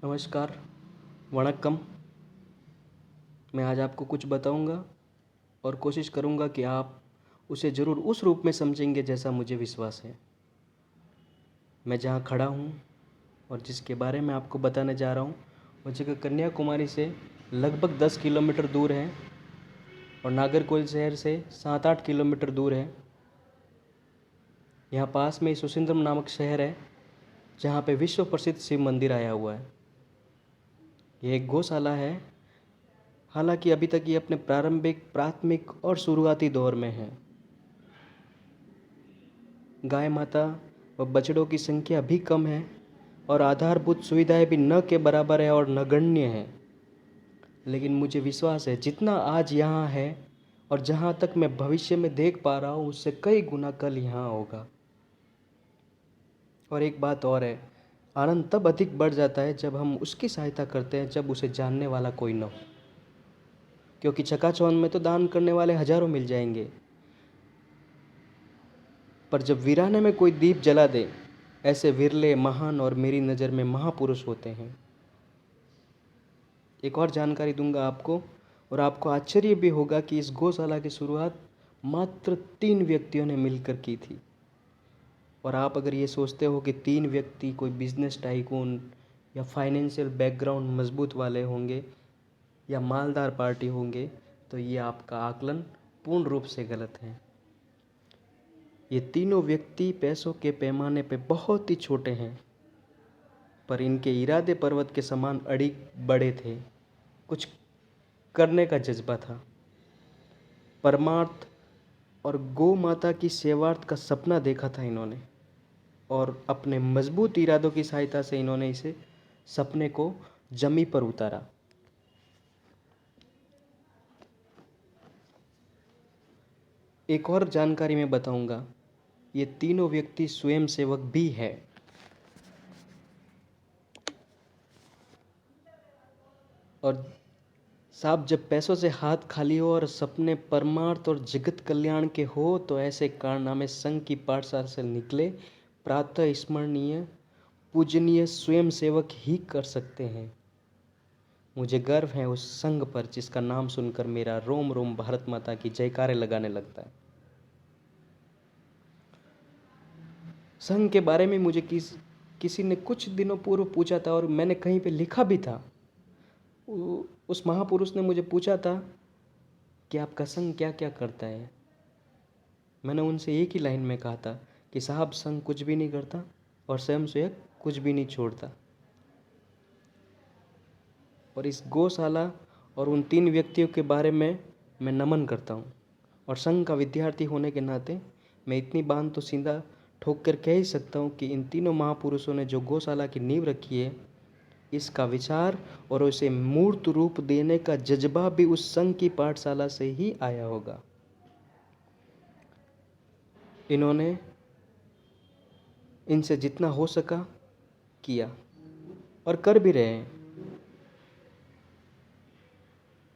नमस्कार, वणक्कम। मैं आज आपको कुछ बताऊंगा और कोशिश करूंगा कि आप उसे ज़रूर उस रूप में समझेंगे जैसा मुझे विश्वास है। मैं जहां खड़ा हूं और जिसके बारे में आपको बताने जा रहा हूं, वो जगह कन्याकुमारी से लगभग 10 किलोमीटर दूर है और नागरकोइल शहर से 7-8 किलोमीटर दूर है। यहाँ पास में ही सुसिंद्रम नामक शहर है, जहाँ पे विश्व प्रसिद्ध शिव मंदिर आया हुआ है। ये एक गौशाला है। हालांकि अभी तक ये अपने प्राथमिक और शुरुआती दौर में है। गाय माता व बछड़ों की संख्या भी कम है और आधारभूत सुविधाएं भी न के बराबर है और नगण्य है। लेकिन मुझे विश्वास है जितना आज यहाँ है और जहाँ तक मैं भविष्य में देख पा रहा हूँ, उससे कई गुना कल यहाँ होगा। और एक बात और है, आनंद तब अधिक बढ़ जाता है जब हम उसकी सहायता करते हैं जब उसे जानने वाला कोई न हो। क्योंकि चकाचौंध में तो दान करने वाले हजारों मिल जाएंगे, पर जब वीराने में कोई दीप जला दे, ऐसे विरले, महान और मेरी नज़र में महापुरुष होते हैं। एक और जानकारी दूंगा आपको, और आपको आश्चर्य भी होगा कि इस गौशाला की शुरुआत मात्र 3 व्यक्तियों ने मिलकर की थी। और आप अगर ये सोचते हो कि 3 व्यक्ति कोई बिजनेस टाइकून या फाइनेंशियल बैकग्राउंड मजबूत वाले होंगे या मालदार पार्टी होंगे, तो ये आपका आकलन पूर्ण रूप से गलत है। ये तीनों व्यक्ति पैसों के पैमाने पे बहुत ही छोटे हैं, पर इनके इरादे पर्वत के समान अड़िग बड़े थे। कुछ करने का जज्बा था। परमार्थ और गौ माता की सेवार्थ का सपना देखा था इन्होंने, और अपने मजबूत इरादों की सहायता से इन्होंने इसे सपने को जमी पर उतारा। एक और जानकारी मैं बताऊंगा, ये तीनों व्यक्ति स्वयं सेवक भी है। और साहब, जब पैसों से हाथ खाली हो और सपने परमार्थ और जगत कल्याण के हो, तो ऐसे कारनामे संघ की पाठशाला से निकले प्रातः स्मरणीय पूजनीय स्वयं सेवक ही कर सकते हैं। मुझे गर्व है उस संघ पर जिसका नाम सुनकर मेरा रोम रोम भारत माता की जयकारे लगाने लगता है। संघ के बारे में मुझे किसी ने कुछ दिनों पूर्व पूछा था, और मैंने कहीं पे लिखा भी था। उस महापुरुष ने मुझे पूछा था कि आपका संघ क्या क्या करता है। मैंने उनसे एक ही लाइन में कहा था कि साहब, संघ कुछ भी नहीं करता और स्वयं सेवक कुछ भी नहीं छोड़ता। और इस गौशाला और उन 3 व्यक्तियों के बारे में मैं नमन करता हूँ। और संघ का विद्यार्थी होने के नाते मैं इतनी बात तो सीधा ठोक कर कह ही सकता हूँ कि इन तीनों महापुरुषों ने जो गौशाला की नींव रखी है, इसका विचार और उसे मूर्त रूप देने का जज्बा भी उस संघ की पाठशाला से ही आया होगा। इन्होंने इनसे जितना हो सका किया और कर भी रहे हैं।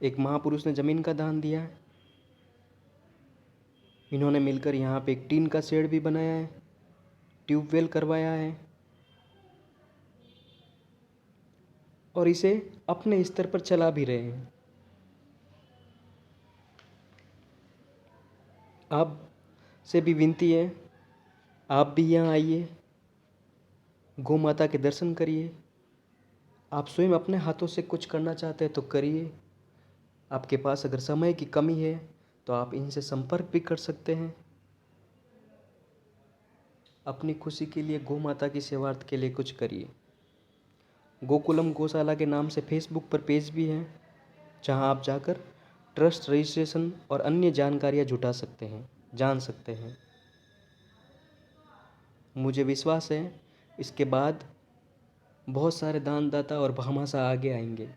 एक महापुरुष ने जमीन का दान दिया है। इन्होंने मिलकर यहाँ पे एक टीन का शेड भी बनाया है, ट्यूबवेल करवाया है, और इसे अपने स्तर पर चला भी रहे हैं। आप से भी विनती है, आप भी यहाँ आइए, गौ माता के दर्शन करिए। आप स्वयं अपने हाथों से कुछ करना चाहते हैं तो करिए। आपके पास अगर समय की कमी है तो आप इनसे संपर्क भी कर सकते हैं। अपनी खुशी के लिए, गौ माता की सेवार्थ के लिए कुछ करिए। गोकुलम गौशाला के नाम से फेसबुक पर पेज भी है, जहां आप जाकर ट्रस्ट रजिस्ट्रेशन और अन्य जानकारियां जुटा सकते हैं, जान सकते हैं। मुझे विश्वास है इसके बाद बहुत सारे दानदाता और भामाशाह आगे आएंगे।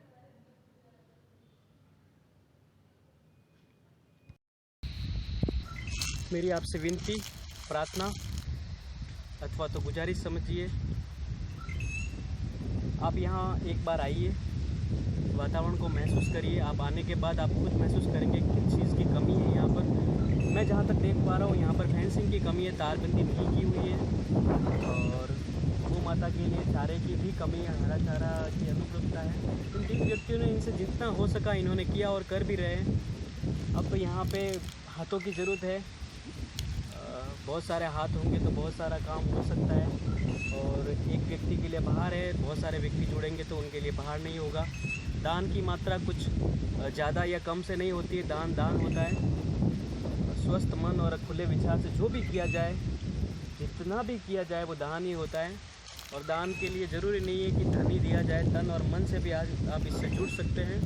मेरी आपसे विनती, प्रार्थना अथवा तो गुजारिश समझिए, आप यहाँ एक बार आइए, वातावरण को महसूस करिए। आप आने के बाद आप खुद महसूस करेंगे किस चीज़ की कमी है यहाँ पर। मैं जहाँ तक देख पा रहा हूँ, यहाँ पर फेंसिंग की कमी है, तारबंदी नहीं की हुई है, और गौ माता माता के लिए चारे की भी कमी है, हरा चारा की अनुपलब्धता है। इन 3 व्यक्तियों ने इनसे जितना हो सका इन्होंने किया और कर भी रहे हैं। अब यहाँ पे हाथों की ज़रूरत है, बहुत सारे हाथ होंगे तो बहुत सारा काम हो सकता है। और एक व्यक्ति के लिए बाहर है, बहुत सारे व्यक्ति जुड़ेंगे तो उनके लिए बाहर नहीं होगा। दान की मात्रा कुछ ज़्यादा या कम से नहीं होती है, दान दान होता है। स्वस्थ मन और खुले विचार से जो भी किया जाए, जितना भी किया जाए वो दान ही होता है। और दान के लिए ज़रूरी नहीं है कि धन ही दिया जाए, तन और मन से भी आज आप इससे जुड़ सकते हैं।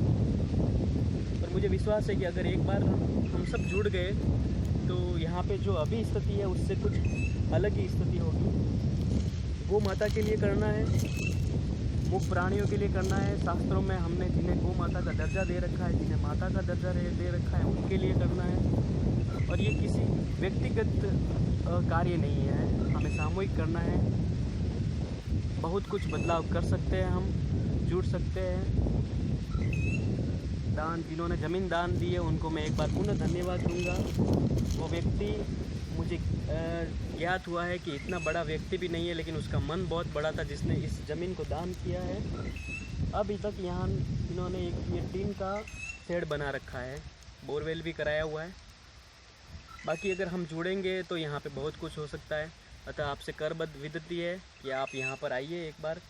पर मुझे विश्वास है कि अगर एक बार हम सब जुड़ गए तो यहाँ पे जो अभी स्थिति है उससे कुछ अलग ही स्थिति होगी। गौ माता के लिए करना है, मुख प्राणियों के लिए करना है। शास्त्रों में हमने जिन्हें गौ माता का दर्जा दे रखा है, जिन्हें माता का दर्जा दे रखा है, उनके लिए करना है। और ये किसी व्यक्तिगत कार्य नहीं है, हमें सामूहिक करना है। बहुत कुछ बदलाव कर सकते हैं, हम जुड़ सकते हैं। दान, जिन्होंने ज़मीन दान दी है उनको मैं एक बार पुनः धन्यवाद दूंगा। वो व्यक्ति, मुझे ज्ञात हुआ है कि इतना बड़ा व्यक्ति भी नहीं है, लेकिन उसका मन बहुत बड़ा था जिसने इस ज़मीन को दान किया है। अभी तक यहाँ इन्होंने एक ये टीन का शेड बना रखा है, बोरवेल भी कराया हुआ है। बाकी अगर हम जुड़ेंगे तो यहाँ पे बहुत कुछ हो सकता है। अतः आपसे करबद्ध विनती है कि आप यहाँ पर आइए, एक बार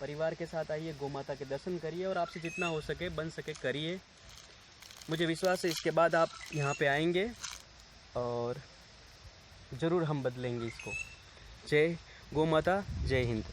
परिवार के साथ आइए, गौ माता के दर्शन करिए और आपसे जितना हो सके बन सके करिए। मुझे विश्वास है इसके बाद आप यहाँ पे आएंगे और ज़रूर हम बदलेंगे इसको। जय गौ माता, जय हिंद।